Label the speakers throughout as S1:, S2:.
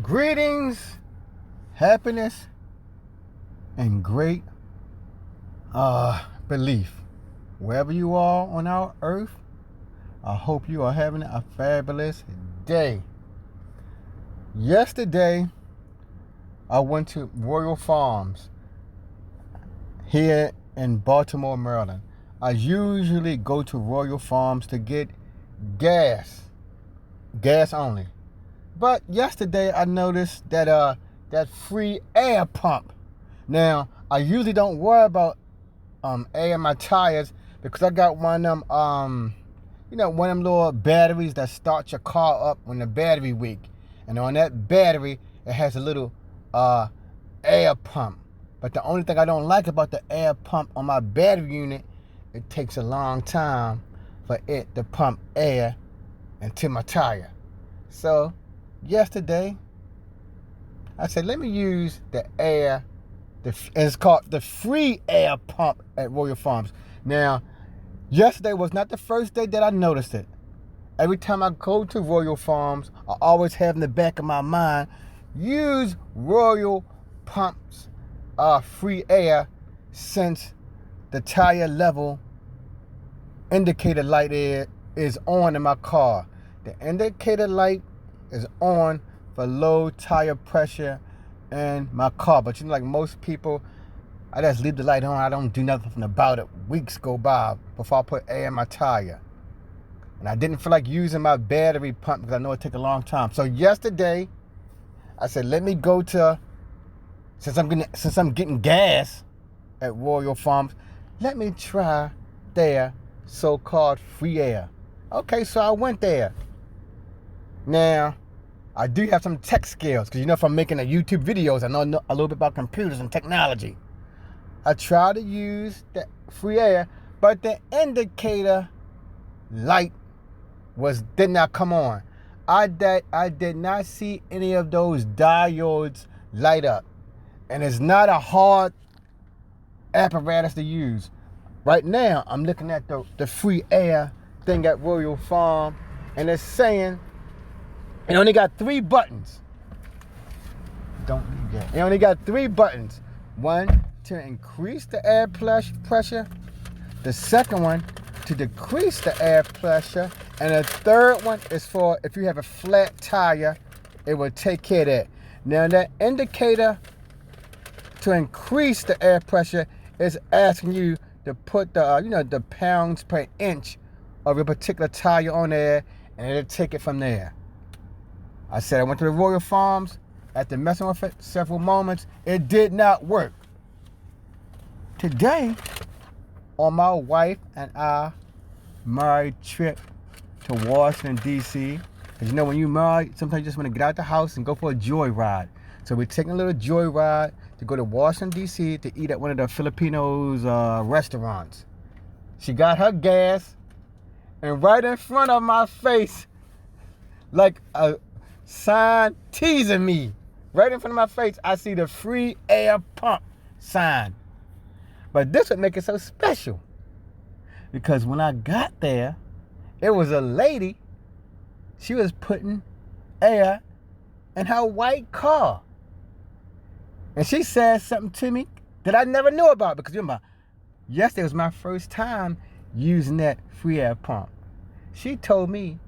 S1: Greetings, happiness, and great belief. Wherever you are on our earth, I hope you are having a fabulous day. Yesterday, I went to Royal Farms here in Baltimore, Maryland. I usually go to Royal Farms to get gas only. But yesterday I noticed that that free air pump. Now, I usually don't worry about air in my tires because I got one of them one of them little batteries that start your car up when the battery weak. And on that battery it has a little air pump. But the only thing I don't like about the air pump on my battery unit, it takes a long time for it to pump air into my tire. So yesterday, I said, let me use the air. It's called the free air pump at Royal Farms. Now, yesterday was not the first day that I noticed it. Every time I go to Royal Farms, I always have in the back of my mind, use Royal Pumps free air, since the tire level indicator light is on in my car. The indicator light is on for low tire pressure in my car. But like most people, I just leave the light on. I don't do nothing about it. Weeks go by before I put air in my tire. And I didn't feel like using my battery pump because I know it takes a long time. So yesterday, I said, let me go to, since I'm getting gas at Royal Farms, let me try their so-called free air. Okay, so I went there. Now, I do have some tech skills because if I'm making YouTube videos, I know a little bit about computers and technology. I tried to use the free air, but the indicator light did not come on. I did not see any of those diodes light up. And it's not a hard apparatus to use. Right now, I'm looking at the free air thing at Royal Farm, and it's saying it only got 3 buttons. Don't need that. It only got 3 buttons. One, to increase the air pressure. The second one, to decrease the air pressure. And the third one is for if you have a flat tire, it will take care of that. Now, that indicator to increase the air pressure is asking you to put the pounds per inch of your particular tire on there, and it'll take it from there. I said I went to the Royal Farms. After messing with it several moments, it did not work. Today, on my wife and I married trip to Washington, D.C., because when you married, sometimes you just want to get out the house and go for a joyride. So we're taking a little joyride to go to Washington, D.C. to eat at one of the Filipinos restaurants. She got her gas, and right in front of my face, like a sign teasing me, right in front of my face, I see the free air pump sign. But this would make it so special, because when I got there, it was a lady. She was putting air in her white car. And she said something to me that I never knew about, because remember, yesterday was my first time using that free air pump. She told me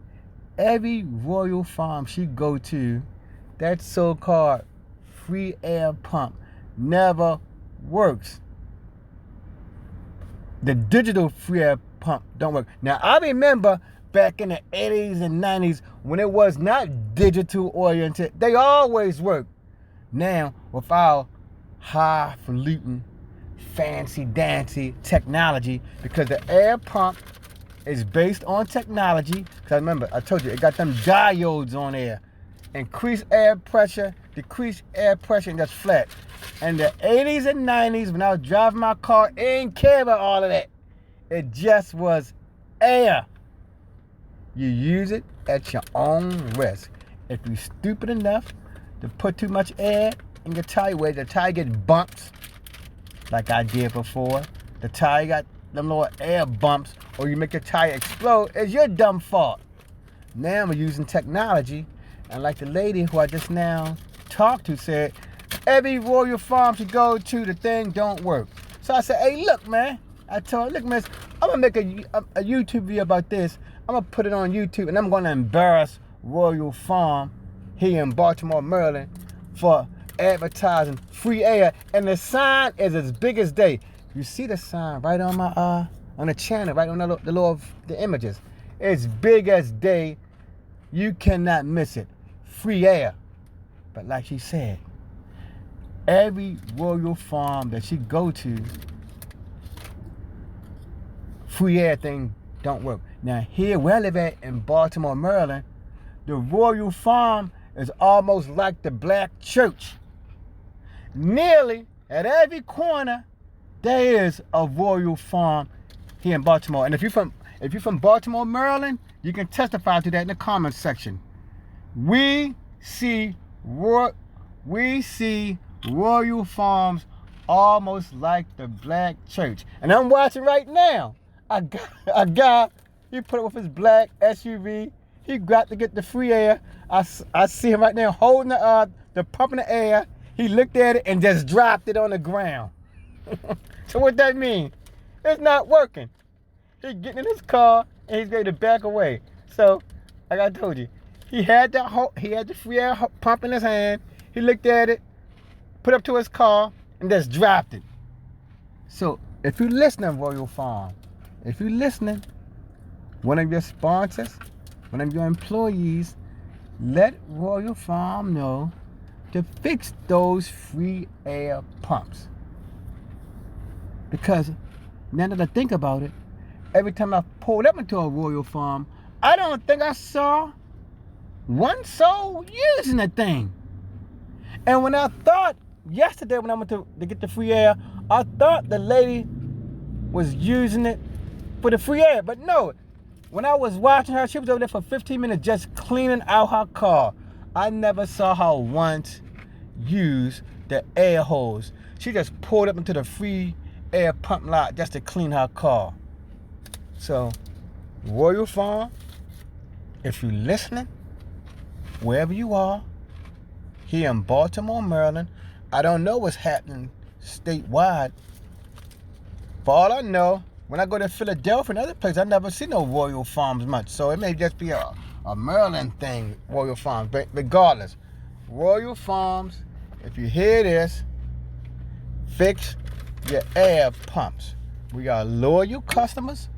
S1: every Royal Farm she go to, that so-called free air pump never works. The digital free air pump don't work. Now, I remember back in the 80s and 90s when it was not digital oriented, they always worked. Now, with our highfalutin, fancy-dancy technology, because the air pump is based on technology, because remember, I told you, it got them diodes on there. Increase air pressure, decrease air pressure, and that's flat. And the 80s and 90s, when I was driving my car, it didn't care about all of that. It just was air. You use it at your own risk. If you're stupid enough to put too much air in your tire, where the tire gets bumps, like I did before, the tire got them little air bumps, or you make your tire explode, it's your dumb fault. Now we're using technology And like the lady who I just now talked to said, every Royal Farms you go to, the thing don't work. So I said, hey, look, man. I told her, look, miss, I'm going to make a YouTube video about this. I'm going to put it on YouTube, and I'm going to embarrass Royal Farm here in Baltimore, Maryland, for advertising free air. And the sign is as big as day. You see the sign right on my on the channel, right on the images. It's big as day. You cannot miss it. Free air. But like she said, every Royal Farm that she go to, free air thing don't work. Now here where I live at in Baltimore, Maryland, the Royal Farm is almost like the black church. Nearly at every corner there is a Royal Farm here in Baltimore. And if you're from Baltimore, Maryland, you can testify to that in the comments section. We see Royal Farms almost like the black church. And I'm watching right now. A guy, he put up with his black SUV. He got to get the free air. I see him right now holding the pump in the air. He looked at it and just dropped it on the ground. So what that mean? It's not working. He's getting in his car and he's ready to back away. So, like I told you, he had the free air pump in his hand. He looked at it, put it up to his car, and just dropped it. So, if you're listening, Royal Farm, if you're listening, one of your sponsors, one of your employees, let Royal Farm know to fix those free air pumps. Because now that I think about it, every time I pulled up into a Royal Farm, I don't think I saw one soul using the thing. And when I thought yesterday when I went to get the free air, I thought the lady was using it for the free air. But no, when I was watching her, she was over there for 15 minutes just cleaning out her car. I never saw her once use the air hose. She just pulled up into the free air pump lot just to clean her car. So, Royal Farm, if you're listening, wherever you are, here in Baltimore, Maryland, I don't know what's happening statewide. For all I know, when I go to Philadelphia and other places, I never see no Royal Farms much. So it may just be a Maryland thing, Royal Farms. But regardless, Royal Farms, if you hear this, fix your air pumps. We are loyal customers.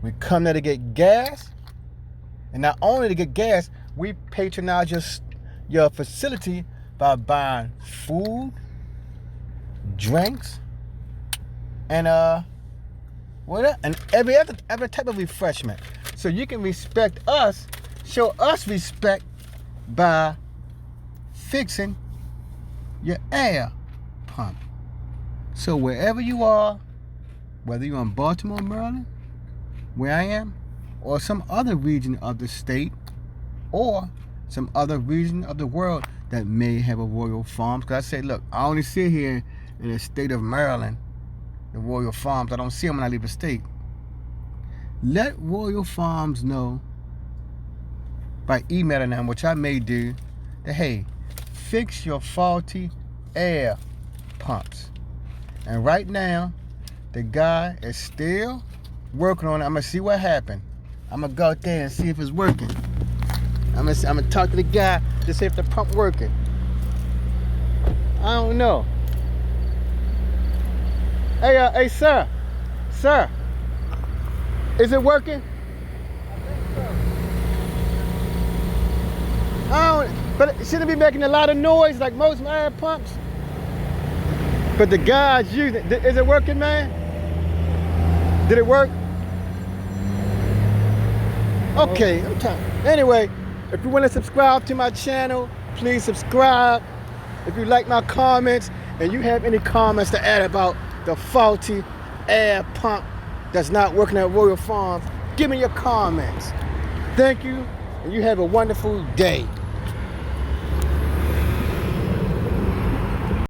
S1: We come there to get gas. And not only to get gas, we patronize your facility by buying food, drinks, and every type of refreshment. So you can respect us, show us respect by fixing your air pump. So wherever you are, whether you're in Baltimore, Maryland, where I am, or some other region of the state, or some other region of the world that may have a Royal Farms. Because I say, look, I only see here in the state of Maryland, the Royal Farms. I don't see them when I leave the state. Let Royal Farms know by emailing them, which I may do, that hey, fix your faulty air pumps. And right now, the guy is still working on it. I'm going to see what happened. I'm going to go out there and see if it's working. I'm going to talk to the guy to see if the pump working. I don't know. Hey, sir. Sir, is it working? I think so. But it shouldn't be making a lot of noise like most air pumps. But the guy's using it. Is it working, man? Did it work? Okay, anyway, if you want to subscribe to my channel, please subscribe. If you like my comments and you have any comments to add about the faulty air pump that's not working at Royal Farms, give me your comments. Thank you, and you have a wonderful day.